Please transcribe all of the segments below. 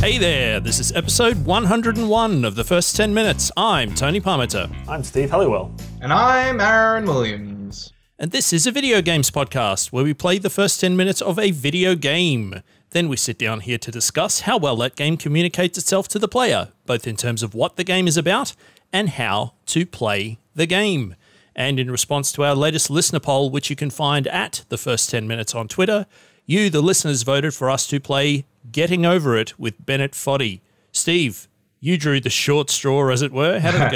Hey there, this is episode 101 of the first 10 minutes. I'm Tony Parmenter. I'm Steve Halliwell. And I'm Aaron Williams. And this is a video games podcast where we play the first 10 minutes of a video game. Then we sit down here to discuss how well that game communicates itself to the player, both in terms of what the game is about and how to play the game. And in response to our latest listener poll, which you can find at the first 10 minutes on Twitter, you, the listeners, voted for us to play Getting Over It with Bennett Foddy. Steve, you drew the short straw, as it were. How did it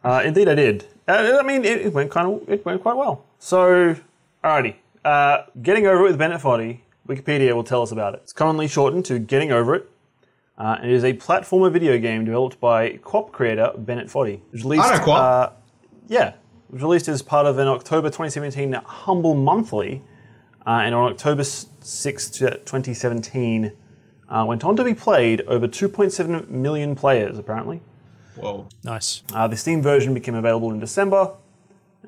go? Indeed, I did. I mean, it went quite well. So, alrighty. Getting Over It with Bennett Foddy. Wikipedia will tell us about it. It's commonly shortened to Getting Over It. It is a platformer video game developed by co-op creator Bennett Foddy. I know co-op. Yeah. It was released as part of an October 2017 Humble Monthly. And on October 6, 2017, went on to be played over 2.7 million players, apparently. Whoa. Nice. The Steam version became available in December,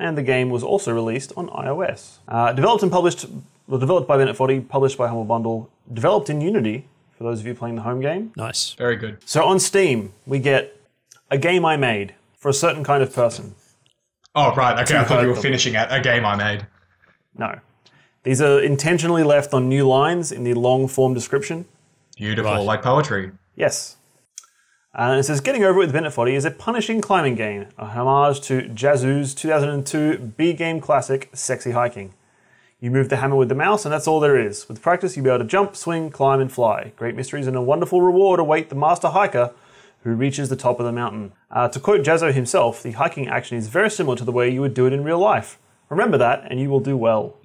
and the game was also released on iOS. Developed by Bennett Foddy, published by Humble Bundle, developed in Unity, for those of you playing the home game. Nice. Very good. So on Steam, we get a game I made for a certain kind of person. Oh, right. Okay, I thought you were finishing at a game I made. No. These are intentionally left on new lines in the long-form description. Beautiful, Right. like poetry. Yes. And it says, Getting Over It with Bennett Foddy is a punishing climbing game, a homage to Jazoo's 2002 B-game classic, Sexy Hiking. You move the hammer with the mouse, and that's all there is. With practice, you'll be able to jump, swing, climb, and fly. Great mysteries and a wonderful reward await the master hiker who reaches the top of the mountain. To quote Jethro himself, the hiking action is very similar to the way you would do it in real life. Remember that, and you will do well.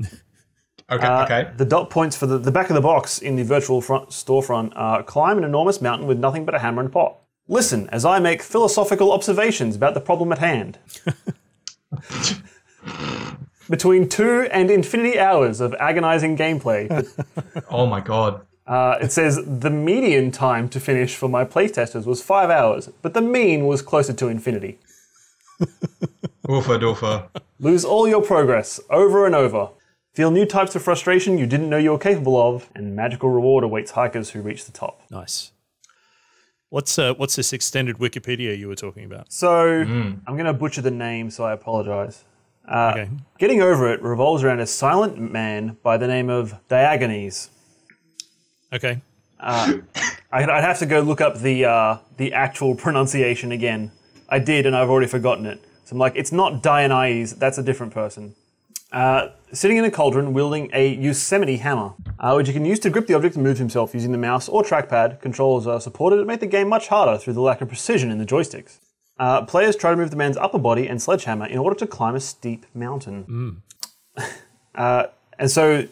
Okay. The dot points for the back of the box in the virtual storefront are climb an enormous mountain with nothing but a hammer and pot. Listen as I make philosophical observations about the problem at hand. Between 2 and infinity hours of agonizing gameplay. Oh my god. It says the median time to finish for my playtesters was 5 hours, but the mean was closer to infinity. Oofa doofa. Lose all your progress over and over. Feel new types of frustration you didn't know you were capable of, and magical reward awaits hikers who reach the top. Nice. What's this extended Wikipedia you were talking about? So, I'm going to butcher the name, so I apologize. Okay. Getting Over It revolves around a silent man by the name of Diogenes. Okay. I'd have to go look up the actual pronunciation again. I did, and I've already forgotten it. So I'm like, it's not Dionysus, that's a different person. Sitting in a cauldron wielding a Yosemite hammer, which you can use to grip the object and move himself using the mouse or trackpad. Controls are supported to make the game much harder through the lack of precision in the joysticks. Players try to move the man's upper body and sledgehammer in order to climb a steep mountain. And so,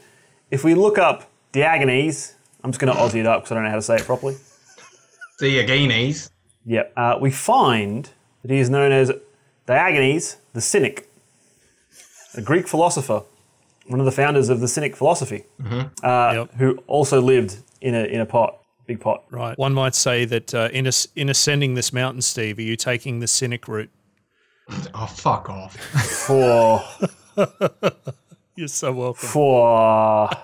if we look up Diogenes, I'm just going to Aussie it up because I don't know how to say it properly. Diogenes. Yep. We find that he is known as Diogenes the Cynic, a Greek philosopher, one of the founders of the Cynic philosophy, who also lived in a pot, big pot. Right. One might say that in ascending this mountain, Steve, are you taking the cynic route? Oh, fuck off. For You're so welcome.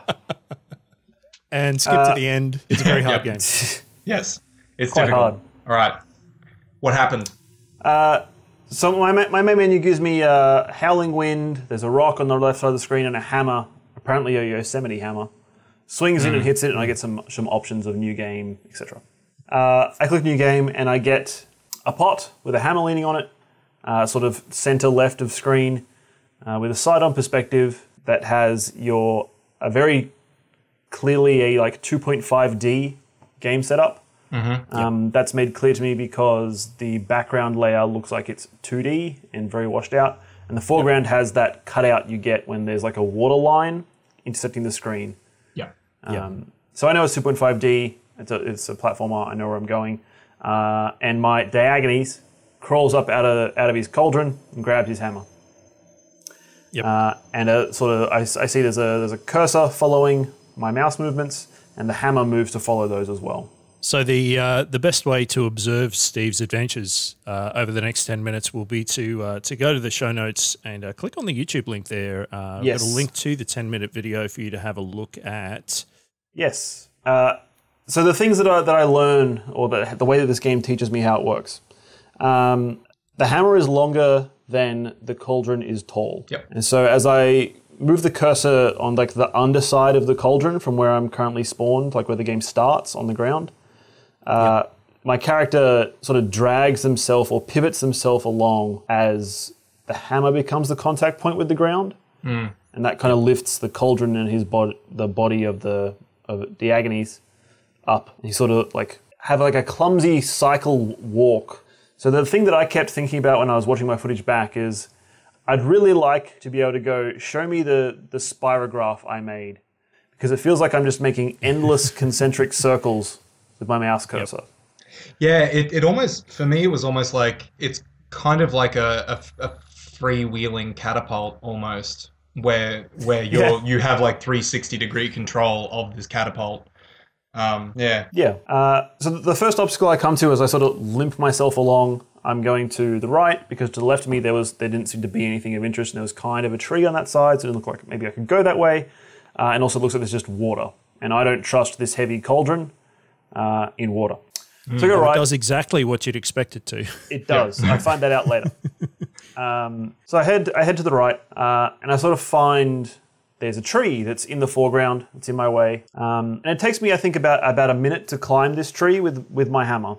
And skip to the end. It's a very hard game. Yes. It's quite difficult. hard. All right. What happened? So my main menu gives me a howling wind, there's a rock on the left side of the screen, and a hammer, apparently a Yosemite hammer. Swings in and hits it, and I get some options of new game, etc. I click new game, and I get a pot with a hammer leaning on it, sort of center left of screen, with a side-on perspective that has a very clearly a 2.5D game setup. That's made clear to me because the background layer looks like it's 2D and very washed out, and the foreground has that cutout you get when there's like a water line intersecting the screen. So I know it's 2.5D. It's a platformer. I know where I'm going, and my Diogenes crawls up out of his cauldron and grabs his hammer. And I see there's a cursor following my mouse movements, and the hammer moves to follow those as well. So the best way to observe Steve's adventures over the next 10 minutes will be to go to the show notes and click on the YouTube link there. Yes. Got a link to the 10-minute video for you to have a look at. Yes. So the things that I learn, or the way that this game teaches me how it works, the hammer is longer than the cauldron is tall. Yep. And so as I move the cursor on like the underside of the cauldron from where I'm currently spawned, like where the game starts on the ground, my character sort of drags himself or pivots himself along as the hammer becomes the contact point with the ground. And that kind of lifts the cauldron and the body of the Diogenes up. And you sort of like have like a clumsy cycle walk. So the thing that I kept thinking about when I was watching my footage back is I'd really like to be able to go, show me the spirograph I made, because it feels like I'm just making endless concentric circles with my mouse cursor. Yeah, it almost, for me, it was almost like, it's kind of like a freewheeling catapult almost, where you have like 360-degree control of this catapult. So the first obstacle I come to is I sort of limp myself along. I'm going to the right because to the left of me there didn't seem to be anything of interest, and there was kind of a tree on that side, so it didn't look like maybe I could go that way. And also it looks like there's just water, and I don't trust this heavy cauldron in water. So go right. It does exactly what you'd expect it to. It does. I find that out later. So I head to the right, and I sort of find there's a tree that's in the foreground. It's in my way, and it takes me, I think, about a minute to climb this tree with my hammer.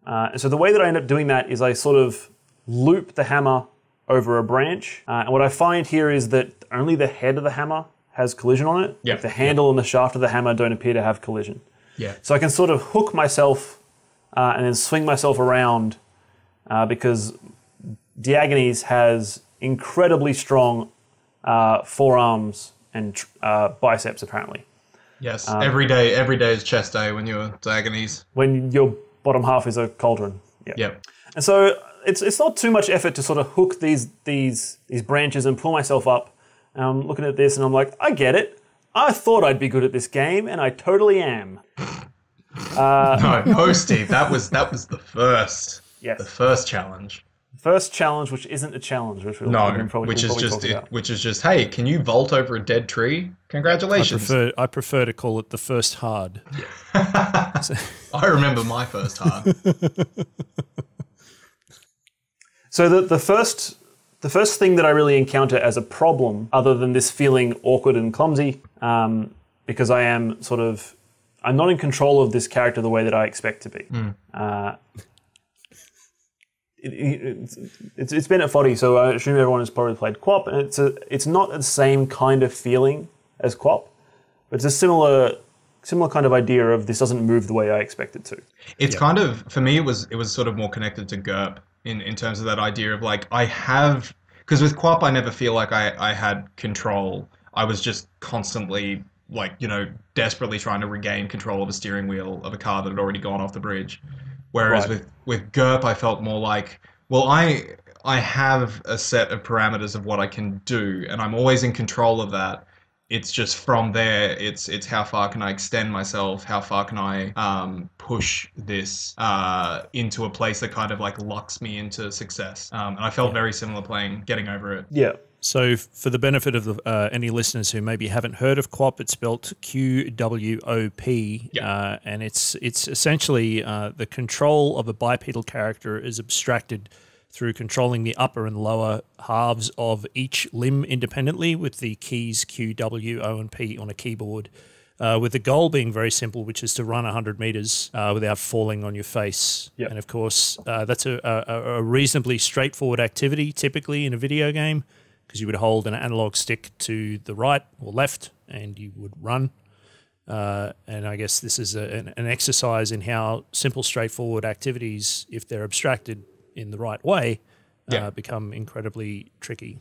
And so the way that I end up doing that is I sort of loop the hammer over a branch, and what I find here is that only the head of the hammer has collision on it. Yep. Like the handle and the shaft of the hammer don't appear to have collision. Yeah. So I can sort of hook myself and then swing myself around because Diogenes has incredibly strong forearms and biceps, apparently. Yes, every day is chest day when you're Diogenes. When your bottom half is a cauldron. Yeah. Yep. And so it's not too much effort to sort of hook these branches and pull myself up. And I'm looking at this and I'm like, I get it. I thought I'd be good at this game, and I totally am. No, Steve, that was the first. Yes. The first challenge. First challenge, which isn't a challenge, which is just, hey, can you vault over a dead tree? Congratulations. I prefer to call it the first hard. I remember my first hard. So the first thing that I really encounter as a problem, other than this feeling awkward and clumsy, because I'm not in control of this character the way that I expect to be. It's Bennett Foddy, so I assume everyone has probably played QWOP, and it's not the same kind of feeling as QWOP, but it's a similar kind of idea of this doesn't move the way I expect it to. It's kind of, for me, it was sort of more connected to GURP in terms of that idea of like, because with QWOP I never feel like I had control. I was just constantly like, desperately trying to regain control of a steering wheel of a car that had already gone off the bridge. Whereas with GURP, I felt more like, well, I have a set of parameters of what I can do, and I'm always in control of that. It's just from there, it's how far can I extend myself? How far can I push this into a place that kind of like locks me into success? And I felt very similar playing Getting Over It. Yeah. So for the benefit of any listeners who maybe haven't heard of QWOP, it's spelled QWOP, and it's essentially the control of a bipedal character is abstracted through controlling the upper and lower halves of each limb independently with the keys Q, W, O, and P on a keyboard, with the goal being very simple, which is to run 100 meters without falling on your face. Yep. And of course, that's a reasonably straightforward activity typically in a video game, because you would hold an analog stick to the right or left and you would run. And I guess this is an exercise in how simple, straightforward activities, if they're abstracted in the right way, become incredibly tricky.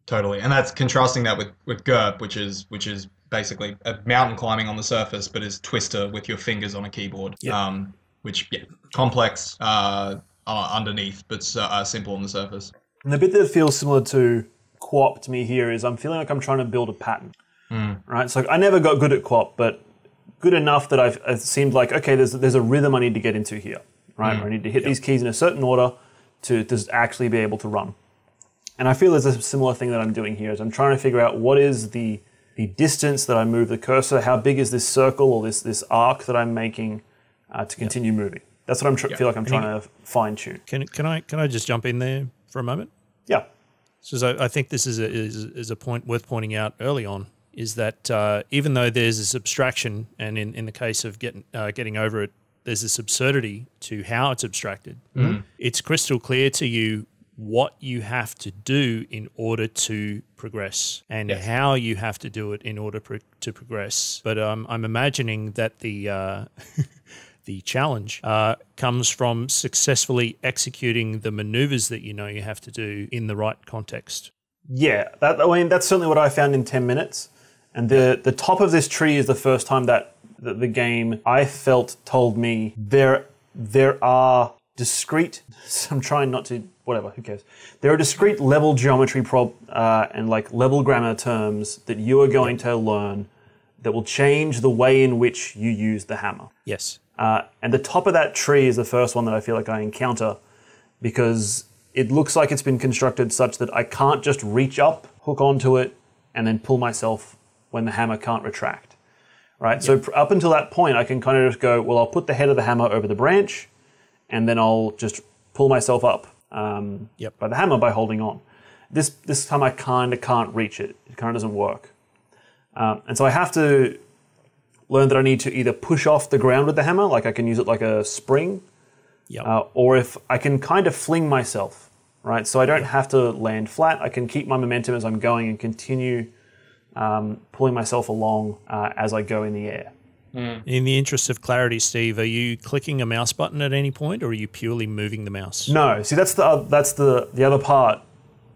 Totally. And that's contrasting that with GURP, which is basically a mountain climbing on the surface, but is Twister with your fingers on a keyboard. Yep. Complex underneath, but simple on the surface. And the bit that feels similar to QWOP to me here is I'm feeling like I'm trying to build a pattern. Right? So I never got good at QWOP, but good enough that it seemed like, okay, there's a rhythm I need to get into here, right? Where I need to hit these keys in a certain order to actually be able to run. And I feel there's a similar thing that I'm doing here is I'm trying to figure out what is the the distance that I move the cursor, how big is this circle or this arc that I'm making to continue moving. That's what I'm feel like I'm trying to fine tune. Can I just jump in there for a moment? Yeah. So I think this is a point worth pointing out early on, is that even though there's this abstraction, and in the case of getting over it, there's this absurdity to how it's abstracted. It's crystal clear to you what you have to do in order to progress and how you have to do it in order to progress. But I'm imagining that the the challenge comes from successfully executing the maneuvers that you know you have to do in the right context. Yeah, that's certainly what I found in 10 minutes. And the top of this tree is the first time that the game, I felt, told me there are discrete, I'm trying not to, whatever, who cares? There are discrete level geometry and like level grammar terms that you are going to learn that will change the way in which you use the hammer. Yes. And the top of that tree is the first one that I feel like I encounter, because it looks like it's been constructed such that I can't just reach up, hook onto it, and then pull myself when the hammer can't retract. Right? So up until that point, I can kind of just go, well, I'll put the head of the hammer over the branch, and then I'll just pull myself up by the hammer by holding on. This time I kind of can't reach it. It kind of doesn't work. And so I have to learn that I need to either push off the ground with the hammer, like I can use it like a spring, or if I can kind of fling myself, right? So I don't have to land flat. I can keep my momentum as I'm going and continue pulling myself along as I go in the air. In the interest of clarity, Steve, are you clicking a mouse button at any point, or are you purely moving the mouse? No. See, that's the other part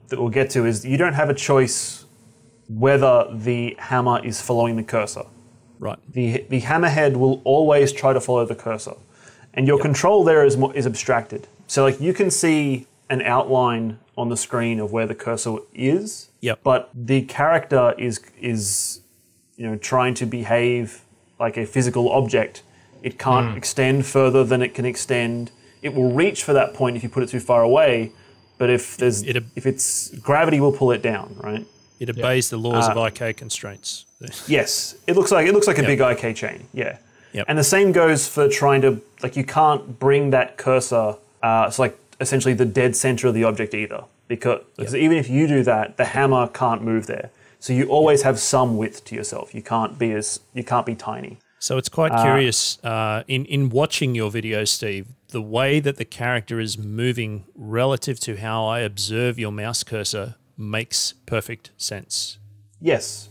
that we'll get to, is you don't have a choice whether the hammer is following the cursor. Right. The hammerhead will always try to follow the cursor, and your control there is abstracted. So like you can see an outline on the screen of where the cursor is. But the character is trying to behave like a physical object. It can't extend further than it can extend. It will reach for that point if you put it too far away, but if it's gravity will pull it down, right? It obeys the laws of IK constraints. Yes, it looks like a big IK chain. Yeah, and the same goes for trying to, like, you can't bring that cursor. It's like essentially the dead center of the object either, because even if you do that, the hammer can't move there. So you always have some width to yourself. You can't be tiny. So it's quite curious in watching your videos, Steve, the way that the character is moving relative to how I observe your mouse cursor makes perfect sense. Yes.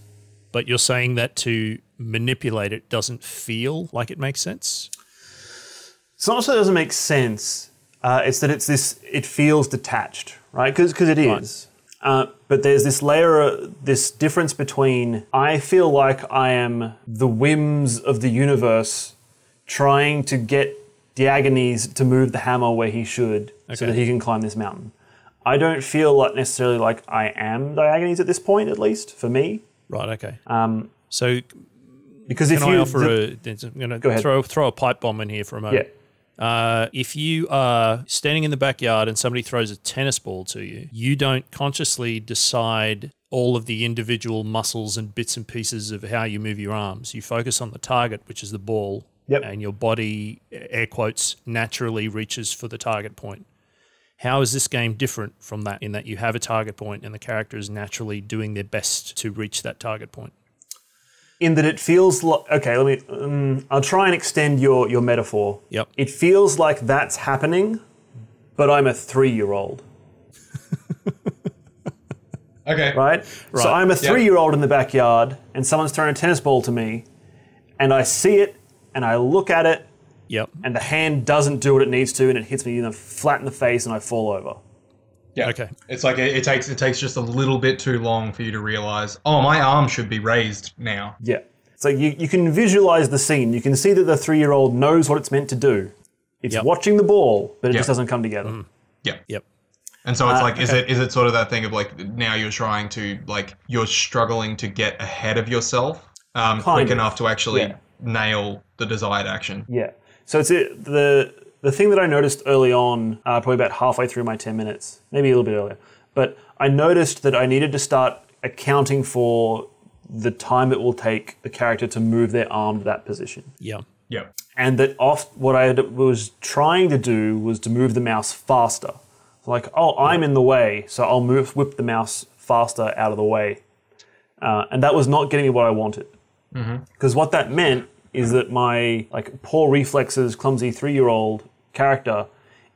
But you're saying that to manipulate it doesn't feel like it makes sense? It's not that it doesn't make sense. It's that it feels detached, right? Because it is. But there's this layer, this difference between, I feel like I am the whims of the universe trying to get Diogenes to move the hammer where he should so that he can climb this mountain. I don't feel necessarily like I am Diogenes at this point, at least, for me. Right, okay. So because if I'm going to throw a pipe bomb in here for a moment. Yeah. If you are standing in the backyard and somebody throws a tennis ball to you, you don't consciously decide all of the individual muscles and bits and pieces of how you move your arms. You focus on the target, which is the ball, and your body, air quotes, naturally reaches for the target point. How is this game different from that, in that you have a target point and the character is naturally doing their best to reach that target point? In that it feels like, okay, I'll try and extend your metaphor. Yep. It feels like that's happening, but I'm a 3-year-old. Okay. Right? So I'm a 3-year-old in the backyard, and someone's throwing a tennis ball to me, and I see it, and I look at it, and the hand doesn't do what it needs to, and it hits me flat in the face, and I fall over. Yeah. Okay. It's like it takes just a little bit too long for you to realize, oh, my arm should be raised now. Yeah. So you can visualize the scene. You can see that the 3-year-old knows what it's meant to do. It's watching the ball, but it just doesn't come together. Yeah. Yep. And so it's like, is it sort of that thing of like, now you're trying to, like, you're struggling to get ahead of yourself quick enough to actually nail the desired action? Yeah. So it's the thing that I noticed early on, probably about halfway through my 10 minutes, maybe a little bit earlier, but I noticed that I needed to start accounting for the time it will take the character to move their arm to that position. Yeah. Yeah. And that what I was trying to do was to move the mouse faster. Like, oh, I'm in the way, so I'll whip the mouse faster out of the way. And that was not getting me what I wanted. Because what that meant is that my poor reflexes, clumsy 3-year-old character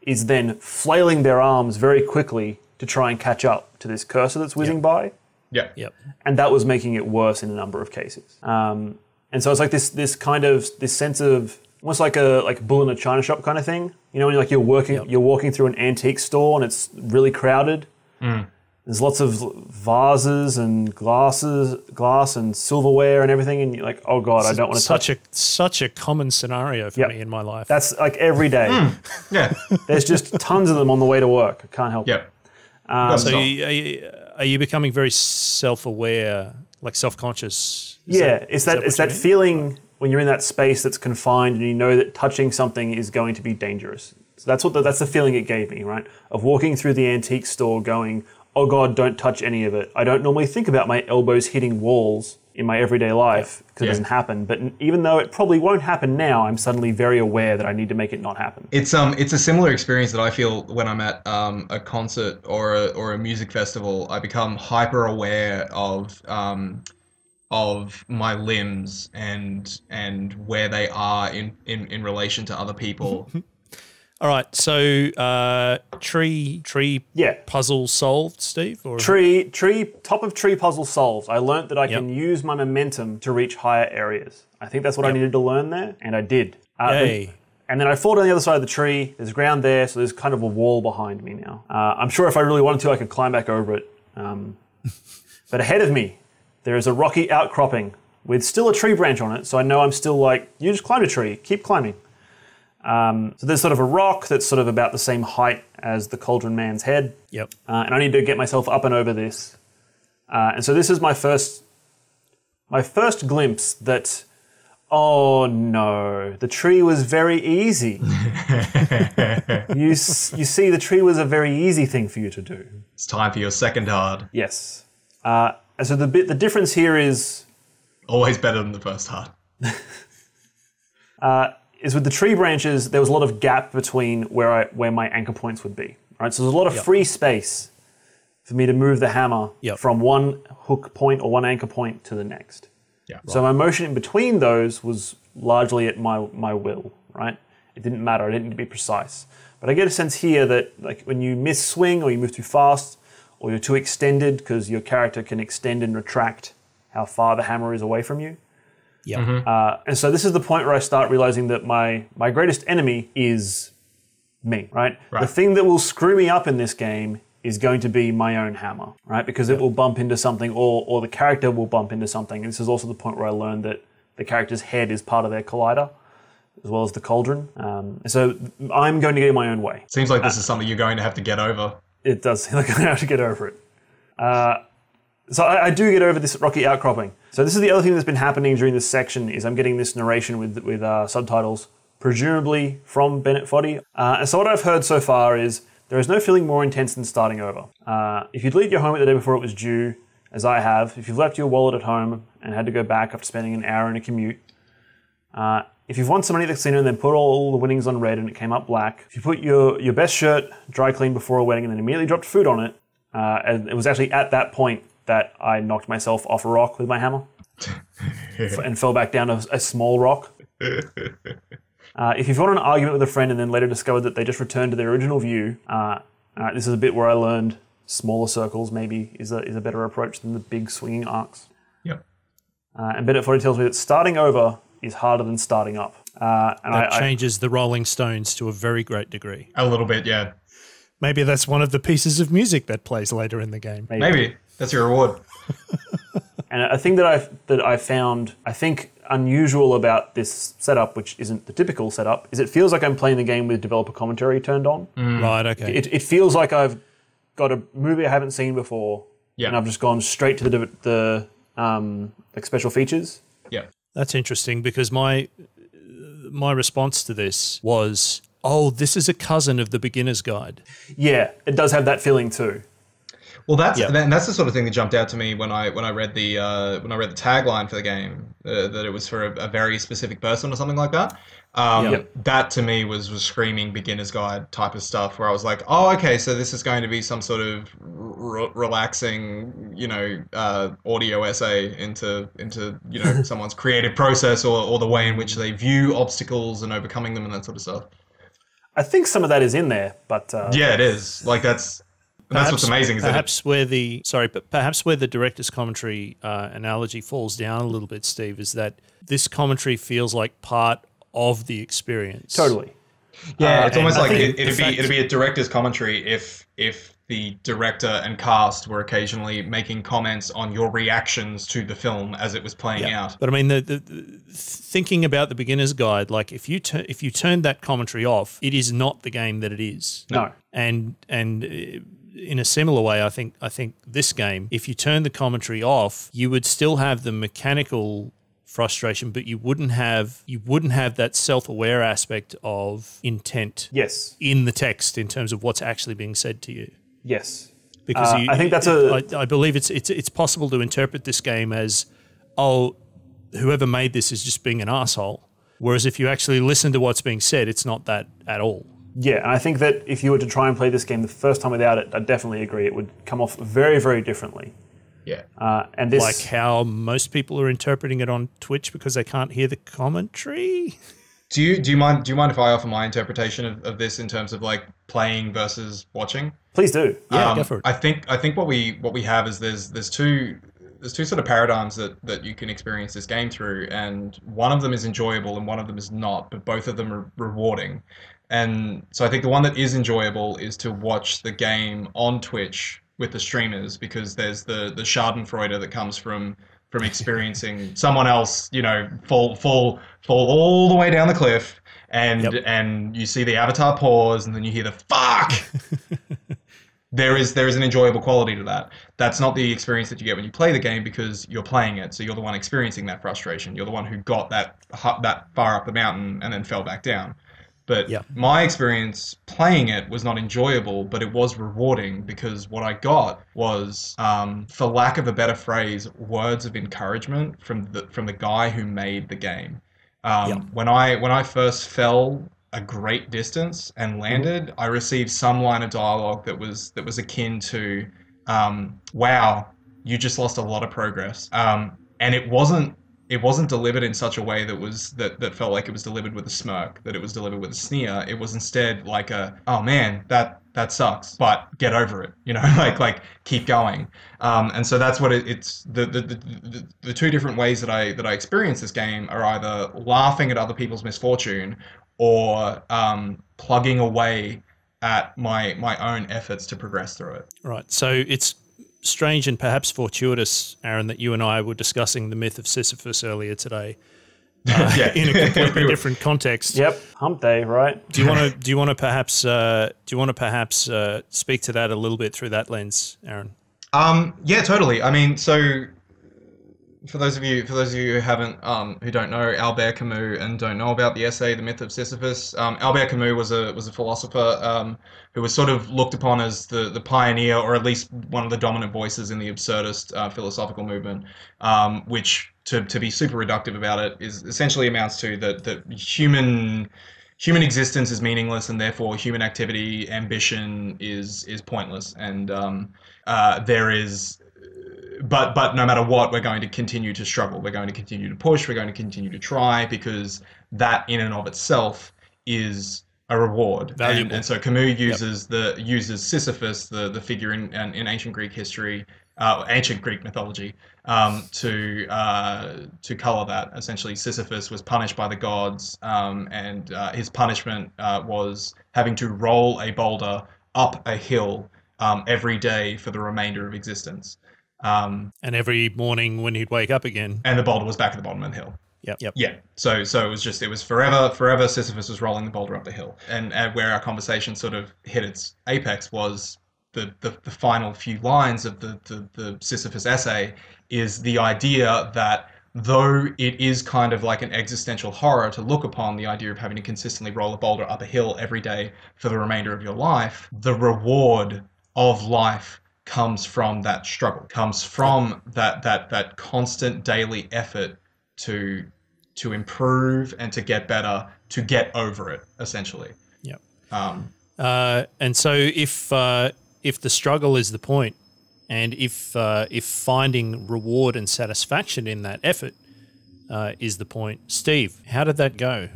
is then flailing their arms very quickly to try and catch up to this cursor that's whizzing by. Yeah. Yep. And that was making it worse in a number of cases. And so it's like this sense of almost like a bull in a china shop kind of thing. You know, when you're walking through an antique store and it's really crowded. There's lots of vases and glass and silverware and everything, and you're like, oh god, I don't want to touch it. Such a common scenario for me in my life. That's like every day. Yeah. There's just tons of them on the way to work. I can't help it. So are you becoming very self-aware, like self-conscious? It's that feeling when you're in that space that's confined and you know that touching something is going to be dangerous. So that's the feeling it gave me, right? Of walking through the antique store going, oh God, don't touch any of it. I don't normally think about my elbows hitting walls in my everyday life because it doesn't happen. But even though it probably won't happen now, I'm suddenly very aware that I need to make it not happen. It's a similar experience that I feel when I'm at a concert or a music festival. I become hyper aware of my limbs and where they are in relation to other people. All right, so tree puzzle solved, Steve? Or? Top of tree puzzle solved. I learnt that I can use my momentum to reach higher areas. I think that's what I needed to learn there, and I did. And then I fall down the other side of the tree. There's ground there, so there's kind of a wall behind me now. I'm sure if I really wanted to, I could climb back over it. But ahead of me, there is a rocky outcropping with still a tree branch on it, so I know I'm still like, you just climbed a tree, keep climbing. So there's sort of a rock that's sort of about the same height as the Cauldron Man's head. Yep. And I need to get myself up and over this. And so this is my first glimpse that, oh no, the tree was very easy. You see, the tree was a very easy thing for you to do. It's time for your second hard. Yes. And so the difference here is... Always better than the first hard. Is with the tree branches, there was a lot of gap between where my anchor points would be. Right, so there's a lot of free space for me to move the hammer from one hook point or one anchor point to the next. Yeah. So my motion in between those was largely at my will. Right, it didn't matter. I didn't need to be precise. But I get a sense here that like when you miss swing or you move too fast or you're too extended because your character can extend and retract how far the hammer is away from you. Yeah. And so this is the point where I start realizing that my greatest enemy is me, right? The thing that will screw me up in this game is going to be my own hammer, right? Because it will bump into something or the character will bump into something. And this is also the point where I learned that the character's head is part of their collider as well as the cauldron. And so I'm going to get in my own way. Seems like this is something you're going to have to get over. It does seem like I'm going to have to get over it. So I do get over this rocky outcropping. So this is the other thing that's been happening during this section is I'm getting this narration with subtitles, presumably from Bennett Foddy. And so what I've heard so far is there is no feeling more intense than starting over. If you delete your homework the day before it was due, as I have, if you've left your wallet at home and had to go back after spending an hour in a commute, if you've won some money at the casino and then put all the winnings on red and it came up black, if you put your best shirt dry cleaned before a wedding and then immediately dropped food on it, and it was actually at that point that I knocked myself off a rock with my hammer and fell back down a small rock. If you've got an argument with a friend and then later discovered that they just returned to their original view, this is a bit where I learned smaller circles maybe is a better approach than the big swinging arcs. Yep. And Bennett Foddy tells me that starting over is harder than starting up. That changes the Rolling Stones to a very great degree. A little bit, yeah. Maybe that's one of the pieces of music that plays later in the game. Maybe. That's your reward. And a thing that I found, I think, unusual about this setup, which isn't the typical setup, is it feels like I'm playing the game with developer commentary turned on. Right, okay. It feels like I've got a movie I haven't seen before, and I've just gone straight to the like special features. Yeah. That's interesting because my response to this was, oh, this is a cousin of the beginner's guide. Yeah, it does have that feeling too. Well, that's Yeah. and that's the sort of thing that jumped out to me when I read the tagline for the game, that it was for a very specific person or something like that. Yeah. That to me was screaming beginner's guide type of stuff, where I was like, oh, okay, so this is going to be some sort of relaxing, audio essay into someone's creative process, or the way in which they view obstacles and overcoming them and that sort of stuff. I think some of that is in there, but Yeah, it is. Like that's what's amazing. Is perhaps where the director's commentary analogy falls down a little bit, Steve, is that this commentary feels like part of the experience. totally. Yeah, it's almost like it'd be a director's commentary if the director and cast were occasionally making comments on your reactions to the film as it was playing out. But I mean, the thinking about the beginner's guide, like if you turn that commentary off, it is not the game that it is. No. And in a similar way, I think this game, if you turn the commentary off, you would still have the mechanical frustration, but you wouldn't have that self-aware aspect of intent. Yes. In the text, in terms of what's actually being said to you. Yes. Because I think that's I believe it's possible to interpret this game as, oh, whoever made this is just being an asshole. Whereas if you actually listen to what's being said, it's not that at all. Yeah, and I think that if you were to try and play this game the first time without it, I definitely agree it would come off very, very differently. Yeah. And this, like how most people are interpreting it on Twitch because they can't hear the commentary. Do you mind if I offer my interpretation of this in terms of like playing versus watching? Please do. Yeah, go for it. I think what we have is there's two sort of paradigms that you can experience this game through, and one of them is enjoyable and one of them is not, but both of them are rewarding. And so I think the one that is enjoyable is to watch the game on Twitch with the streamers, because there's the schadenfreude that comes from experiencing someone else, fall all the way down the cliff, and you see the avatar pause, and then you hear the fuck. There is an enjoyable quality to that. That's not the experience that you get when you play the game, because you're playing it, so you're the one experiencing that frustration. You're the one who got that far up the mountain and then fell back down. But my experience playing it was not enjoyable, but it was rewarding, because what I got was, for lack of a better phrase, words of encouragement from the guy who made the game. When I first fell a great distance and landed, I received some line of dialogue that was akin to, "Wow, you just lost a lot of progress," and it wasn't delivered in such a way that felt like it was delivered with a smirk, that it was delivered with a sneer. It was instead like "Oh man, that sucks, but get over it," like keep going. And so that's what it's the two different ways that I experience this game are either laughing at other people's misfortune, or plugging away at my own efforts to progress through it. Right. So it's strange and perhaps fortuitous, Aaron, that you and I were discussing the myth of Sisyphus earlier today, in a completely different context. Yep, hump day, right? Do you want to perhaps speak to that a little bit through that lens, Aaron? Yeah, totally. I mean, so for those of you who don't know Albert Camus and don't know about the essay The Myth of Sisyphus, Albert Camus was a philosopher who was sort of looked upon as the pioneer, or at least one of the dominant voices in the absurdist philosophical movement, which, to be super reductive about it, is essentially amounts to that human existence is meaningless, and therefore human activity, ambition is pointless, and there is. But no matter what, we're going to continue to struggle. We're going to continue to push. We're going to continue to try, because that in and of itself is a reward. Valuable. And so Camus uses Sisyphus, the figure in ancient Greek history, ancient Greek mythology, to color that. Essentially, Sisyphus was punished by the gods, and his punishment was having to roll a boulder up a hill every day for the remainder of existence. And every morning when he'd wake up again, and the boulder was back at the bottom of the hill. Yep. Yeah. So it was forever Sisyphus was rolling the boulder up the hill. And where our conversation sort of hit its apex was the final few lines of the Sisyphus essay, is the idea that though it is kind of like an existential horror to look upon the idea of having to consistently roll a boulder up a hill every day for the remainder of your life, the reward of life comes from that struggle, comes from that constant daily effort to improve and to get better, to get over it, essentially. Yep. Um, And so if the struggle is the point, and if finding reward and satisfaction in that effort is the point, Steve, how did that go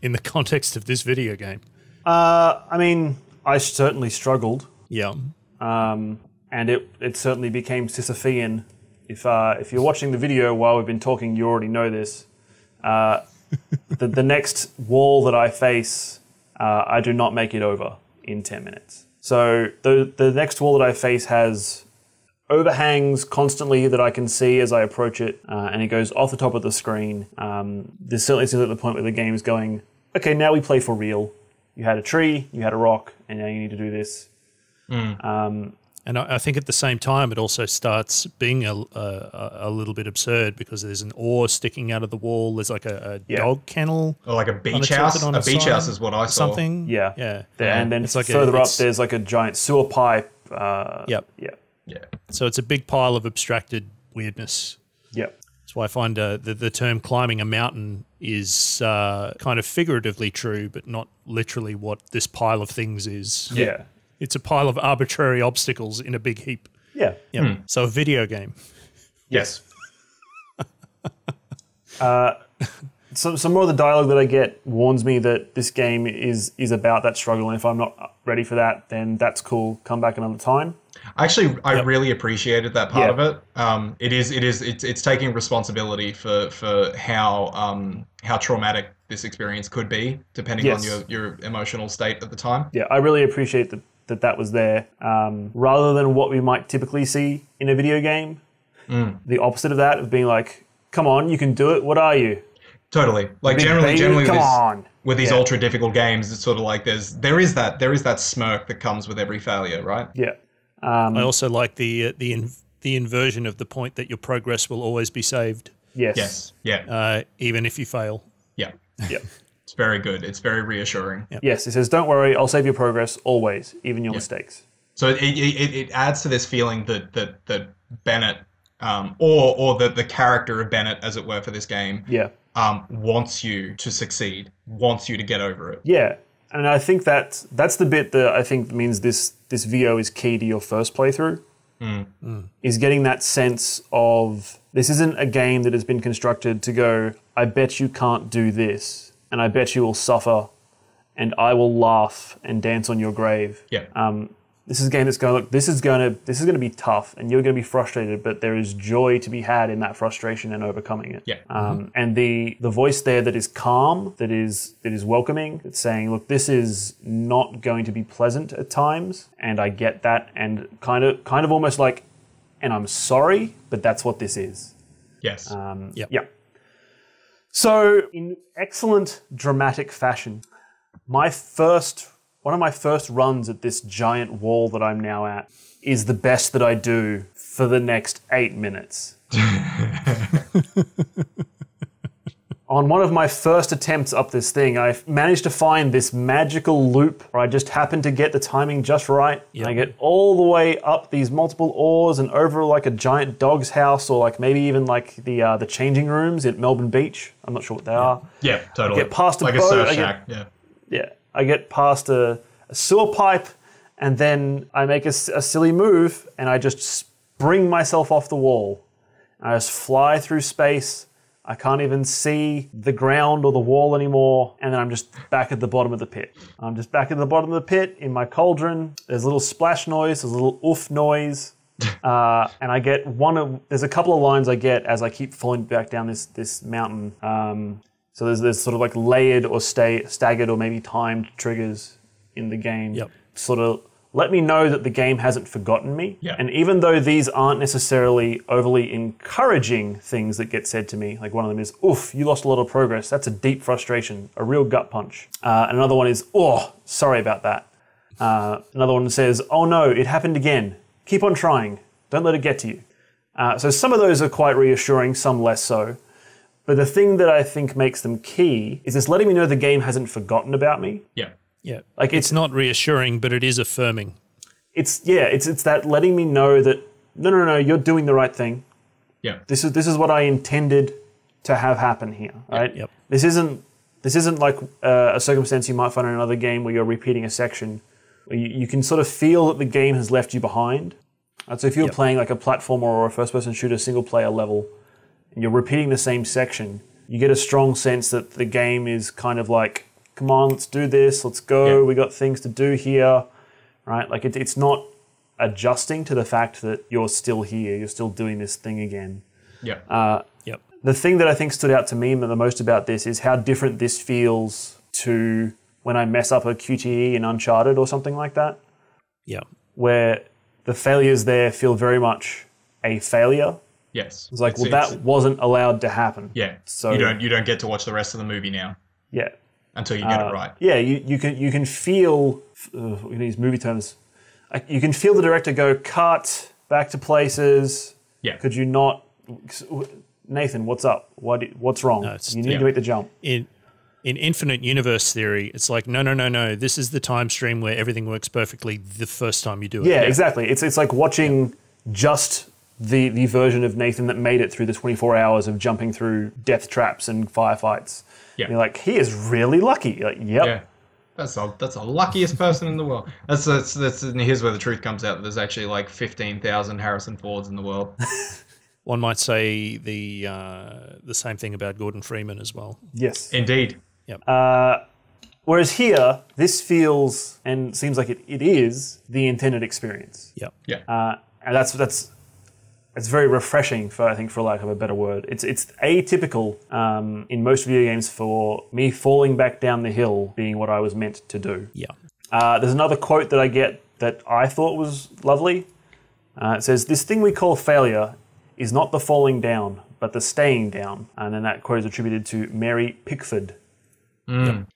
in the context of this video game? I mean, I certainly struggled. Yeah. And it certainly became Sisyphean. If you're watching the video while we've been talking, you already know this. The next wall that I face, I do not make it over in 10 minutes. So the next wall that I face has overhangs constantly that I can see as I approach it, and it goes off the top of the screen. This certainly seems at the point where the game is going, okay, now we play for real. You had a tree, you had a rock, and now you need to do this. And I think at the same time, it also starts being a little bit absurd because there's an oar sticking out of the wall. There's like a dog kennel. or like a beach house. A beach house is what I saw. Something. Yeah. Yeah. And then It's like further up, there's like a giant sewer pipe. Yep. Yeah. Yeah. So it's a big pile of abstracted weirdness. Yep. That's why I find the term climbing a mountain is kind of figuratively true, but not literally what this pile of things is. Yeah. It's a pile of arbitrary obstacles in a big heap. Yeah. Yep. So a video game. Yes. Some more of the dialogue that I get warns me that this game is about that struggle, and if I'm not ready for that, then that's cool. Come back another time. Actually, I really appreciated that part Yeah. of it. It's taking responsibility for how traumatic this experience could be, depending Yes. on your emotional state at the time. Yeah, I really appreciate that was there. Rather than what we might typically see in a video game, the opposite of that, of being like, come on, you can do it, what are you? Totally. Like Big generally baby, come on. with these Yeah. ultra difficult games, it's sort of like there is that smirk that comes with every failure, right? Yeah. I also like the inversion of the point that your progress will always be saved, Yes. Yes. Yeah. even if you fail. Yeah. Yeah. It's very good. It's very reassuring. Yes, it says, don't worry, I'll save your progress always, even your mistakes. So it adds to this feeling that Bennett, or the character of Bennett, as it were, for this game, Yeah. wants you to succeed, wants you to get over it. Yeah. And I think that's the bit that I think means this VO is key to your first playthrough. Is getting that sense of, this isn't a game that has been constructed to go, I bet you can't do this, and I bet you will suffer, and I will laugh and dance on your grave. Yeah. This is a game that's going, look, this is going to be tough, and you're going to be frustrated, but there is joy to be had in that frustration and overcoming it. Yeah. And the voice there that is calm, that is welcoming, it's saying, look, this is not going to be pleasant at times, and I get that, and kind of almost like, and I'm sorry, but that's what this is. Yes. Yeah. So, in excellent dramatic fashion, one of my first runs at this giant wall that I'm now at is the best that I do for the next 8 minutes. On one of my first attempts up this thing, I managed to find this magical loop where I just happened to get the timing just right. Yep. I get all the way up these multiple oars and over like a giant dog's house, or like maybe even like the changing rooms at Melbourne Beach. I'm not sure what they are. Yeah, totally. I get past a like boat, a surf I shack. get- Yeah. Yeah, I get past a sewer pipe, and then I make a silly move, and I just spring myself off the wall. I just fly through space. I can't even see the ground or the wall anymore, and then I'm just back at the bottom of the pit. I'm just back at the bottom of the pit in my cauldron. There's a little splash noise, there's a little oof noise, and I get there's a couple of lines I get as I keep falling back down this mountain. So there's sort of like layered or staggered or maybe timed triggers in the game. Yep. Sort of let me know that the game hasn't forgotten me. Yeah. And even though these aren't necessarily overly encouraging things that get said to me, like one of them is, oof, you lost a lot of progress. That's a deep frustration, a real gut punch. And another one is, oh, sorry about that. Another one says, oh no, it happened again. Keep on trying. Don't let it get to you. So some of those are quite reassuring, some less so. But the thing that I think makes them key is it's letting me know the game hasn't forgotten about me. Yeah. Yeah. Like It's not reassuring, but it is affirming. it's that letting me know that no, you're doing the right thing. Yeah. This is what I intended to have happen here, right? Yep. This isn't like a circumstance you might find in another game where you're repeating a section. Where you can sort of feel that the game has left you behind. So if you're playing like a platformer or a first-person shooter single-player level, and you're repeating the same section, you get a strong sense that the game is kind of like, come on, let's do this, let's go, we got things to do here, right? Like it's not adjusting to the fact that you're still here, you're still doing this thing again. Yeah. The thing that I think stood out to me the most about this is how different this feels to when I mess up a QTE in Uncharted or something like that. Yeah. Where the failures there feel very much a failure. Yes. It's like, that wasn't allowed to happen. Yeah. So you don't get to watch the rest of the movie now. Yeah. Until you get it right. Yeah, you can feel, we use movie terms, you can feel the director go, cut, back to places. Yeah. Could you not, Nathan, what's up? What's wrong? No, you need to make the jump. In infinite universe theory, it's like, no. This is the time stream where everything works perfectly the first time you do it. Yeah, exactly. It's like watching just the version of Nathan that made it through the 24 hours of jumping through death traps and firefights. Yeah. You're like, he is really lucky. Like, yep. Yeah. That's the luckiest person in the world. That's and here's where the truth comes out. There's actually like 15,000 Harrison Fords in the world. One might say the same thing about Gordon Freeman as well. Yes. Indeed. Yep. Whereas here, this feels and seems like it is the intended experience. Yep. Yeah. And that's very refreshing, for lack of a better word. It's atypical in most video games for me falling back down the hill being what I was meant to do. Yeah. There's another quote that I get that I thought was lovely. It says, "This thing we call failure is not the falling down, but the staying down." And then that quote is attributed to Mary Pickford. Mm.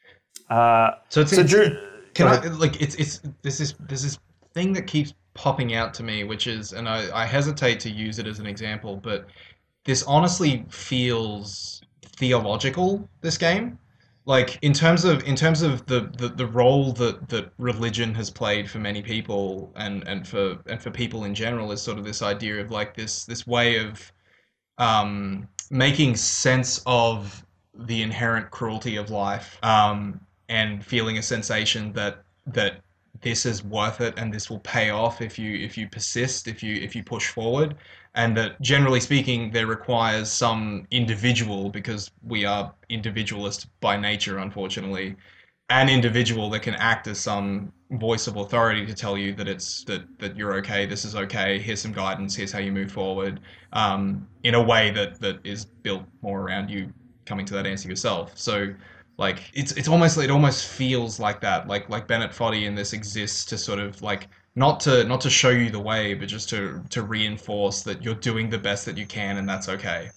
There's this thing that keeps popping out to me, which is, and I hesitate to use it as an example, but this honestly feels theological, this game. Like in terms of the role that religion has played for many people and for people in general, is sort of this idea of like this way of making sense of the inherent cruelty of life, and feeling a sensation that this is worth it and this will pay off if you persist, if you push forward, and that generally speaking there requires some individual, because we are individualist by nature, unfortunately, an individual that can act as some voice of authority to tell you that that you're okay, this is okay, here's some guidance, here's how you move forward, in a way that is built more around you coming to that answer yourself. So like it almost feels like that, like Bennett Foddy in this exists to sort of like not to show you the way, but just to reinforce that you're doing the best that you can, and that's okay.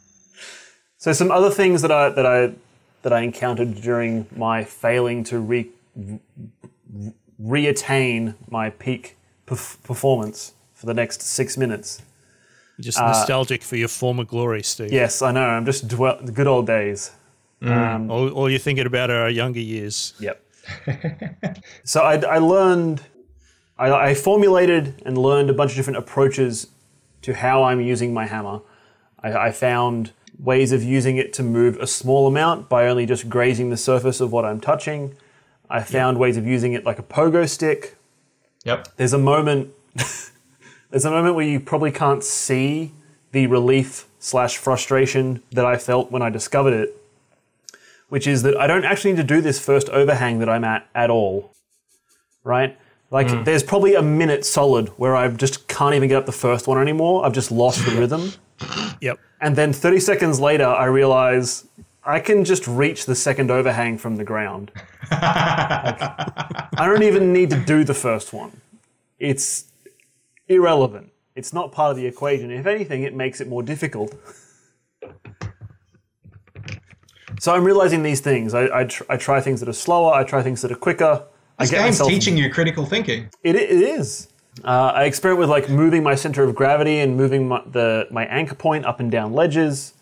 So some other things that I encountered during my failing to reattain my peak performance for the next 6 minutes. You're just nostalgic for your former glory, Steve. Yes, I know. I'm just the good old days. All you're thinking about are our younger years. Yep. So I formulated and learned a bunch of different approaches to how I'm using my hammer. I found ways of using it to move a small amount by only just grazing the surface of what I'm touching. I found ways of using it like a pogo stick. Yep. There's a moment where you probably can't see the relief/frustration that I felt when I discovered it, which is that I don't actually need to do this first overhang that I'm at all, right? Like, there's probably a minute solid where I just can't even get up the first one anymore. I've just lost the rhythm. Yep. And then 30 seconds later, I realize I can just reach the second overhang from the ground. I don't even need to do the first one. It's irrelevant. It's not part of the equation. If anything, it makes it more difficult. So I'm realizing these things. I try things that are slower. I try things that are quicker. This game's teaching you critical thinking. It is. I experiment with like moving my center of gravity and moving my anchor point up and down ledges.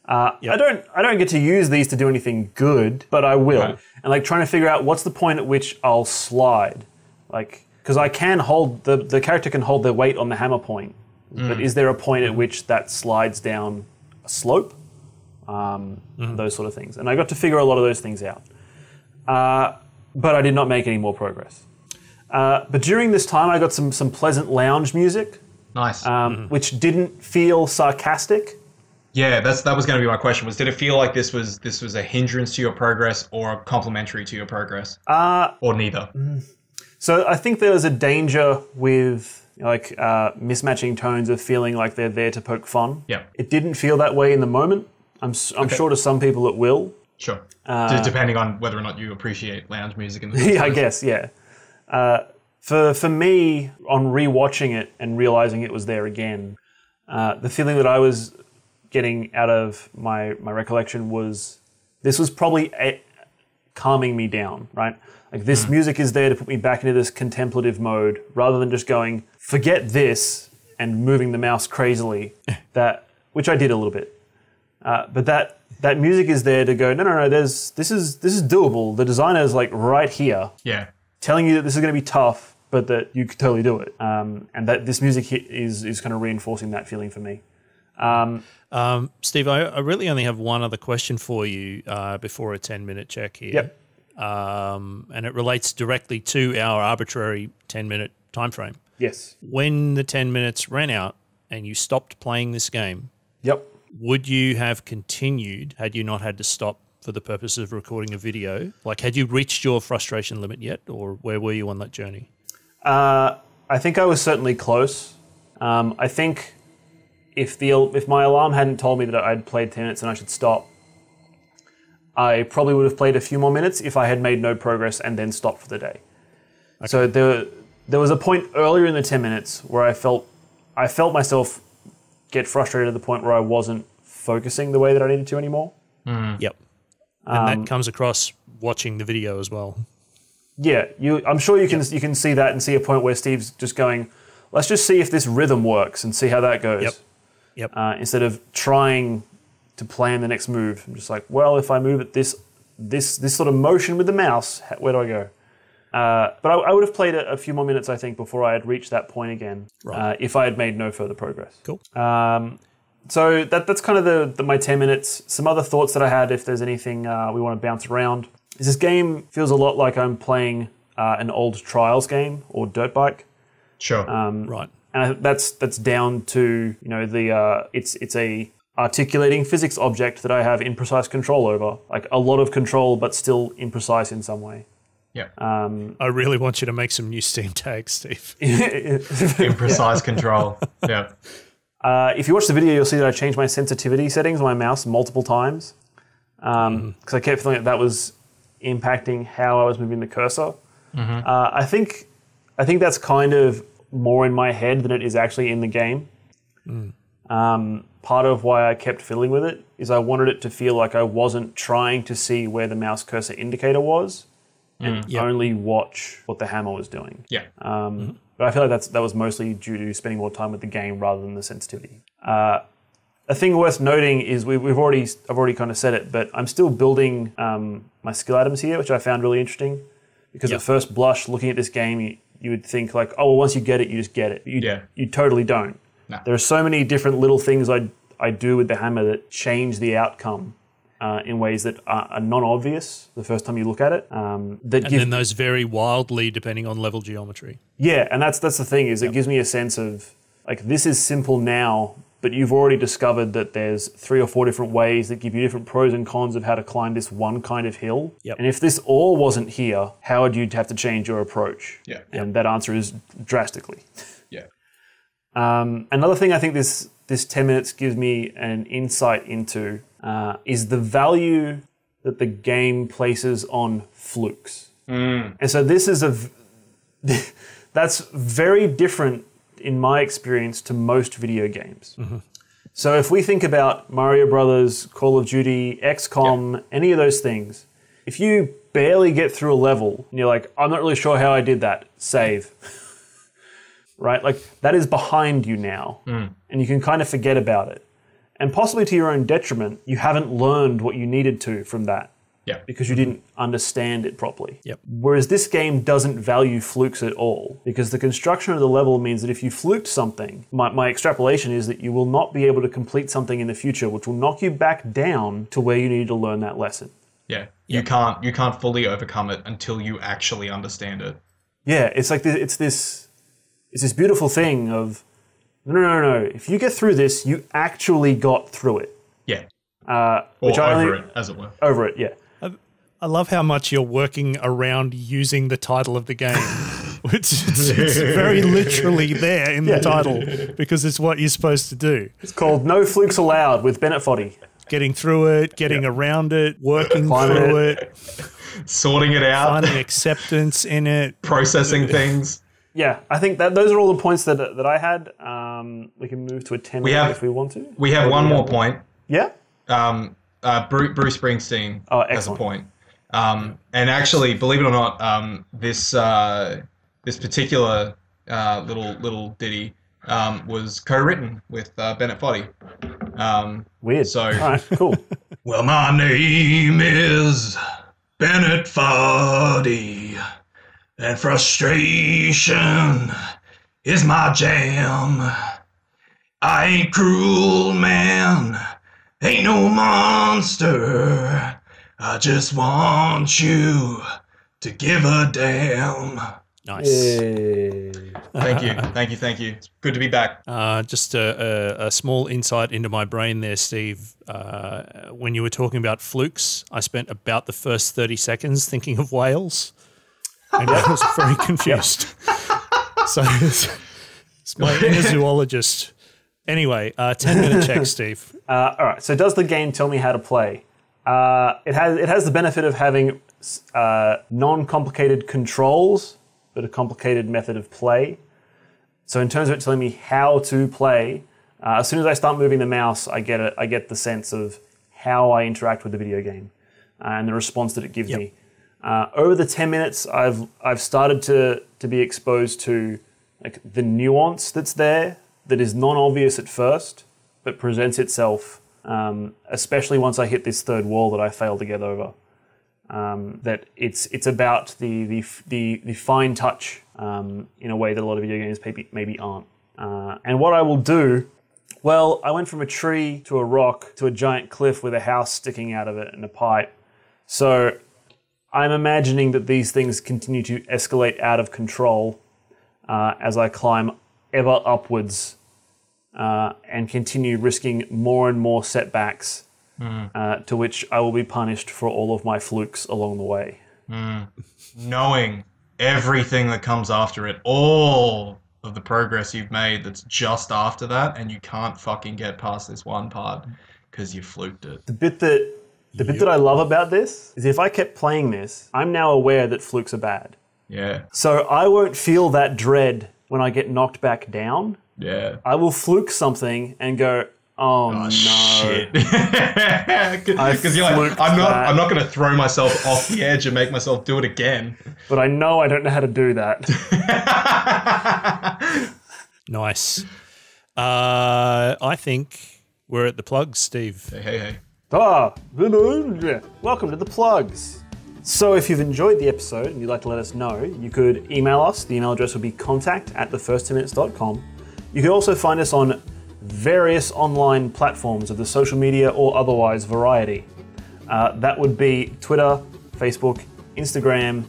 Yep. I don't get to use these to do anything good, but I will. Right. And like trying to figure out what's the point at which I'll slide. Like because I can hold the character can hold their weight on the hammer point, but is there a point at which that slides down a slope? Those sort of things, and I got to figure a lot of those things out, but I did not make any more progress. But during this time, I got some pleasant lounge music, Nice. which didn't feel sarcastic. Yeah, that was going to be my question. Did it feel like this was a hindrance to your progress or complementary to your progress, or neither? So I think there was a danger with mismatching tones of feeling like they're there to poke fun. Yeah. It didn't feel that way in the moment. I'm sure to some people it will. Sure. Depending on whether or not you appreciate lounge music in the Yeah, I guess, yeah. For me, on rewatching it and realizing it was there again, the feeling that I was getting out of my recollection was this was probably calming me down, right? Like this music is there to put me back into this contemplative mode rather than just going, forget this and moving the mouse crazily, which I did a little bit. But that music is there to go, no, this is doable. The designer is like right here. Yeah. Telling you that this is going to be tough, but that you could totally do it. And that this music is kind of reinforcing that feeling for me. Steve, I really only have one other question for you before a 10-minute check here. Yep. And it relates directly to our arbitrary 10-minute time frame. Yes. When the 10 minutes ran out and you stopped playing this game, Yep. would you have continued had you not had to stop for the purpose of recording a video? Like, had you reached your frustration limit yet, or where were you on that journey? I think I was certainly close. I think if my alarm hadn't told me that I'd played 10 minutes and I should stop, I probably would have played a few more minutes if I had made no progress and then stopped for the day. Okay. So there was a point earlier in the 10 minutes where I felt myself get frustrated to the point where I wasn't focusing the way that I needed to anymore. Yep. And that comes across watching the video as well. Yeah, I'm sure you can see that and see a point where Steve's just going, let's just see if this rhythm works and see how that goes. Yep. Instead of trying to plan the next move. I'm just like, well, if I move at this sort of motion with the mouse, where do I go? But I would have played a few more minutes, I think, before I had reached that point again, right. If I had made no further progress. Cool. So that's kind of my 10 minutes. Some other thoughts that I had, if there's anything we want to bounce around, is this game feels a lot like I'm playing an old Trials game or Dirt Bike. Sure. Right. And that's down to it's a articulating physics object that I have imprecise control over, like a lot of control, but still imprecise in some way. Yeah. I really want you to make some new Steam tags, Steve. Imprecise control. Yeah. If you watch the video, you'll see that I changed my sensitivity settings on my mouse multiple times because I kept feeling that was impacting how I was moving the cursor. I think that's kind of more in my head than it is actually in the game. Part of why I kept fiddling with it is I wanted it to feel like I wasn't trying to see where the mouse cursor indicator was and only watch what the hammer was doing. Yeah. But I feel like that was mostly due to spending more time with the game rather than the sensitivity. A thing worth noting is I've already kind of said it, but I'm still building my skill items here, which I found really interesting. Because at first blush, looking at this game, you would think like, oh, well, once you get it, you just get it. You totally don't. No. There are so many different little things I do with the hammer that change the outcome in ways that are non-obvious the first time you look at it. Then those vary wildly depending on level geometry. Yeah, and that's the thing is it gives me a sense of like this is simple now, but you've already discovered that there's 3 or 4 different ways that give you different pros and cons of how to climb this one kind of hill. Yep. And if this all wasn't here, how would you have to change your approach? Yeah. And that answer is drastically. Yeah. Another thing I think this 10 minutes gives me an insight into is the value that the game places on flukes. And so this is that's very different in my experience to most video games. So if we think about Mario Brothers, Call of Duty, XCOM, any of those things, if you barely get through a level and you're like, I'm not really sure how I did that, save. Right? Like that is behind you now and you can kind of forget about it. And possibly to your own detriment, you haven't learned what you needed to from that. Yeah. because you didn't understand it properly. Yep. Whereas this game doesn't value flukes at all, because the construction of the level means that if you fluked something, my extrapolation is that you will not be able to complete something in the future, which will knock you back down to where you need to learn that lesson. Yeah. You can't fully overcome it until you actually understand it. Yeah, it's like it's this beautiful thing of no. If you get through this, you actually got through it. Yeah. Which or I over only, it, as it were. Over it, yeah. I love how much you're working around using the title of the game. It's very literally there in the title because it's what you're supposed to do. It's called No Flukes Allowed with Bennett Foddy. Getting through it, getting around it, working through it, sorting it out, finding acceptance in it, processing things. Yeah, I think that those are all the points that I had. We can move to a 10 minute if we want to. We have one more point. Yeah? Bruce Springsteen has a point. And actually, believe it or not, this particular little ditty was co-written with Bennett Foddy. Weird. So, all right, cool. Well, my name is Bennett Foddy, and frustration is my jam. I ain't cruel, man, ain't no monster. I just want you to give a damn. Nice. Hey. Thank you. It's good to be back. Just a small insight into my brain there, Steve. When you were talking about flukes, I spent about the first 30 seconds thinking of whales. And I was very confused. So it's my inner zoologist. Anyway, 10-minute check, Steve. All right, so does the game tell me how to play? It has the benefit of having non-complicated controls, but a complicated method of play. So in terms of it telling me how to play, as soon as I start moving the mouse, I get the sense of how I interact with the video game and the response that it gives me. Over the 10 minutes, I've started to be exposed to like the nuance that's there that is non-obvious at first, but presents itself, especially once I hit this third wall that I failed to get over. That it's about the fine touch in a way that a lot of video games maybe aren't. And what I will do, well, I went from a tree to a rock to a giant cliff with a house sticking out of it and a pipe. So I'm imagining that these things continue to escalate out of control as I climb ever upwards and continue risking more and more setbacks. To which I will be punished for all of my flukes along the way. Knowing everything that comes after it, all of the progress you've made that's just after that, and you can't fucking get past this one part because you fluked it. The bit that I love about this is if I kept playing this, I'm now aware that flukes are bad. Yeah. So I won't feel that dread when I get knocked back down. Yeah. I will fluke something and go, oh no. Shit. Because you're like, I'm not going to throw myself off the edge and make myself do it again. But I know I don't know how to do that. Nice. I think we're at the plugs, Steve. Hey. Yeah. Welcome to the plugs. So if you've enjoyed the episode and you'd like to let us know, you could email us. The email address would be contact@thefirst10minutes.com. You can also find us on various online platforms of the social media or otherwise variety. That would be Twitter, Facebook, Instagram,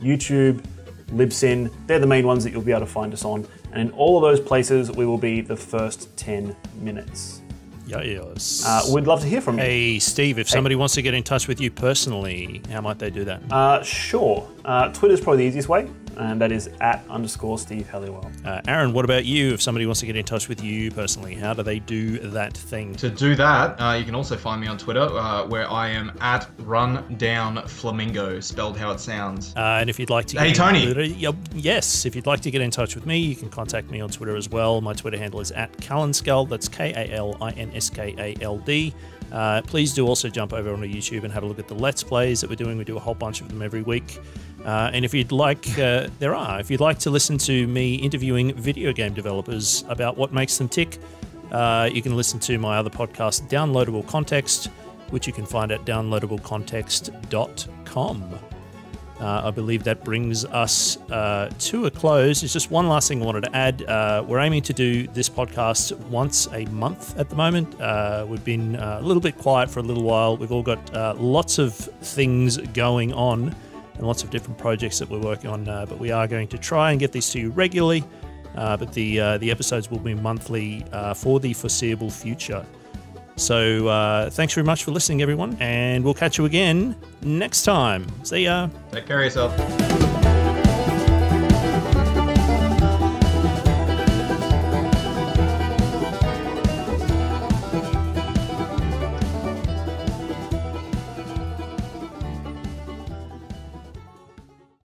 YouTube, Libsyn. They're the main ones that you'll be able to find us on. And in all of those places, we will be the first 10 minutes. Yes. We'd love to hear from you. Hey, Steve, if somebody wants to get in touch with you personally, how might they do that? Sure. Twitter's probably the easiest way, and that is @_Steve Halliwell. Aaron, what about you? If somebody wants to get in touch with you personally, how do they do that thing? To do that, you can also find me on Twitter, where I am @rundownflamingo, spelled how it sounds. And if you'd like to Hey, Tony. Yes, if you'd like to get in touch with me, you can contact me on Twitter as well. My Twitter handle is @Kalinskald. That's KALINSKALD. Please do also jump over onto YouTube and have a look at the Let's Plays that we're doing. We do a whole bunch of them every week. And if you'd like, if you'd like to listen to me interviewing video game developers about what makes them tick, you can listen to my other podcast, Downloadable Context, which you can find at downloadablecontext.com. I believe that brings us to a close. There's just one last thing I wanted to add. We're aiming to do this podcast once a month at the moment. We've been a little bit quiet for a little while. We've all got lots of things going on and lots of different projects that we're working on, but we are going to try and get these to you regularly. But the episodes will be monthly for the foreseeable future. So thanks very much for listening, everyone, and we'll catch you again next time. See ya. Take care of yourself.